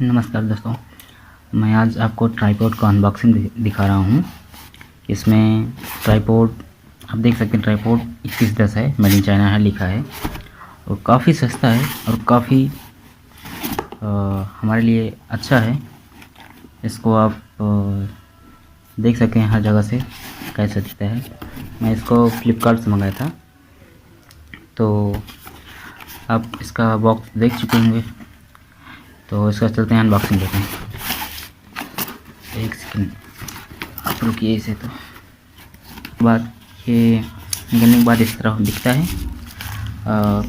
नमस्कार दोस्तों, मैं आज आपको ट्राइपॉड का अनबॉक्सिंग दिखा रहा हूँ। इसमें ट्राइपॉड आप देख सकते हैं, ट्राइपॉड 2110 है, मेड इन चाइना है लिखा है और काफ़ी सस्ता है और काफ़ी हमारे लिए अच्छा है। इसको आप देख सकते हैं हर जगह से कैसा दिखता है। मैं इसको फ्लिपकार्ट से मंगाया था, तो आप इसका बॉक्स देख चुके होंगे, तो इसका चलते हैं अनबॉक्सिंग करते हैं। एक सेकंड आप रुकिए इसे। तो बाद ये निकलने के बाद इस तरह दिखता है।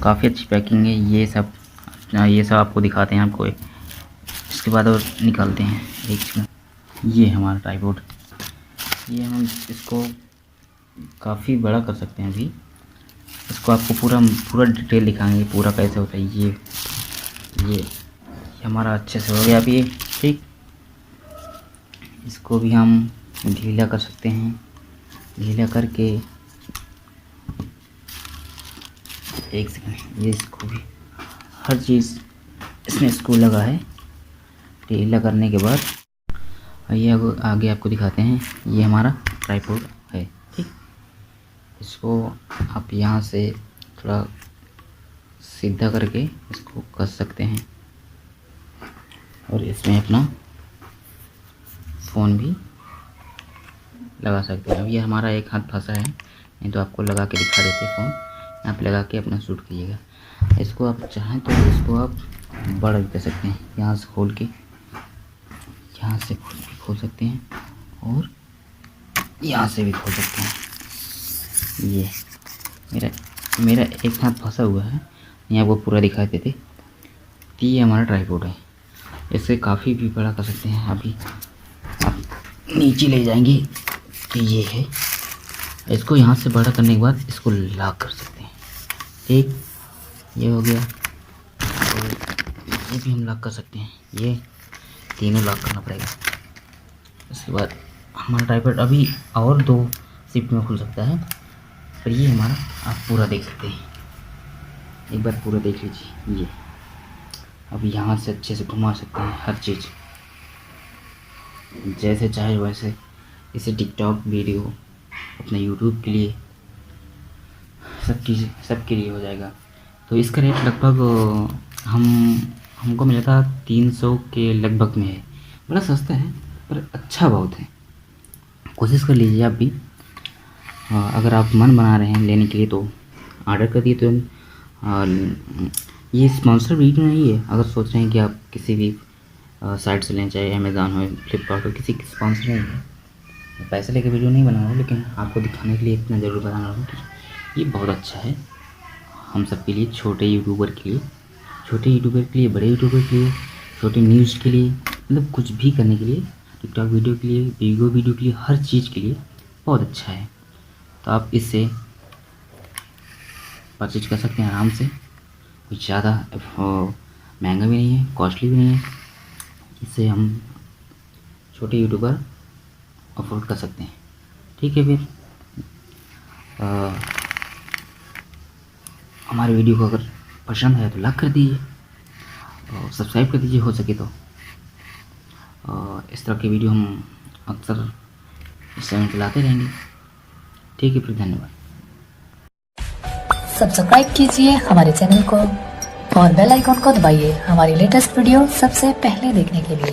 काफ़ी अच्छी पैकिंग है। ये सब आपको दिखाते हैं आपको। इसके बाद और निकालते हैं। एक सेकंड, ये हमारा ट्राइपॉड। ये हम इसको काफ़ी बड़ा कर सकते हैं। अभी इसको आपको पूरा डिटेल दिखाएंगे, पूरा कैसे होता है। ये हमारा अच्छे से हो गया अभी, ठीक। इसको भी हम ढीला कर सकते हैं। ढीला करके एक सेकंड, ये इसको भी हर चीज़ इसमें स्क्रू लगा है। ढीला करने के बाद ये आगे आपको दिखाते हैं। ये हमारा ट्राइपॉड है, ठीक। इसको आप यहाँ से थोड़ा सीधा करके इसको कस सकते हैं और इसमें अपना फ़ोन भी लगा सकते हैं। अब ये हमारा एक हाथ फंसा है, नहीं तो आपको लगा के दिखा देते। फ़ोन यहाँ पे लगा के अपना शूट कीजिएगा। इसको आप चाहें तो इसको आप बड़ा भी कर सकते हैं। यहाँ से खोल के यहाँ से खोल सकते हैं और यहाँ से भी खोल सकते हैं। ये मेरा एक हाथ फंसा हुआ है, यहाँ आपको पूरा दिखाई देते। ये हमारा ट्राइपॉड है। इसे काफ़ी भी बड़ा कर सकते हैं। अभी आप नीचे ले जाएंगे तो ये है। इसको यहाँ से बड़ा करने के बाद इसको लॉक कर सकते हैं, ठीक। ये हो गया और ये भी हम लॉक कर सकते हैं। ये तीनों लॉक करना पड़ेगा। उसके बाद हमारा ट्राइपॉड अभी और 2 शिफ्ट में खुल सकता है। पर ये हमारा आप पूरा देख सकते हैं। एक बार पूरा देख लीजिए। ये अभी यहाँ से अच्छे से घुमा सकते हैं, हर चीज़ जैसे चाहे वैसे। इसे टिकटॉक वीडियो, अपने यूट्यूब के लिए, सबके लिए हो जाएगा। तो इसका रेट लगभग हमको मिला था 300 के लगभग में है। बड़ा सस्ता है पर अच्छा बहुत है। कोशिश कर लीजिए आप भी। अगर आप मन बना रहे हैं लेने के लिए तो ऑर्डर कर दिए। तो ये स्पॉन्सर वीडियो नहीं है। अगर सोच रहे हैं कि आप किसी भी साइट से लें, चाहे अमेज़ॉन हो, फ्लिपकार्ट हो, किसी की स्पॉन्सर नहीं है। पैसे लेके वीडियो नहीं बना रहा हूँ, लेकिन आपको दिखाने के लिए इतना ज़रूर बता रहा हूँ कि ये बहुत अच्छा है हम सब के लिए। छोटे यूट्यूबर के लिए, बड़े यूट्यूबर के लिए, छोटे न्यूज़ के लिए, मतलब कुछ भी करने के लिए, टिकटॉक वीडियो के लिए, वीडियो के लिए, हर चीज़ के लिए बहुत अच्छा है। तो आप इससे परचेज कर सकते हैं आराम से। कुछ ज़्यादा महंगा भी नहीं है, कॉस्टली भी नहीं है। इससे हम छोटे यूट्यूबर अफोर्ड कर सकते हैं, ठीक है। फिर हमारे वीडियो को अगर पसंद है तो लाइक कर दीजिए और सब्सक्राइब कर दीजिए हो सके तो। इस तरह के वीडियो हम अक्सर इस चैनल पर लाते रहेंगे, ठीक है। फिर धन्यवाद। सब्सक्राइब कीजिए हमारे चैनल को और बेल आइकॉन को दबाइए हमारी लेटेस्ट वीडियो सबसे पहले देखने के लिए।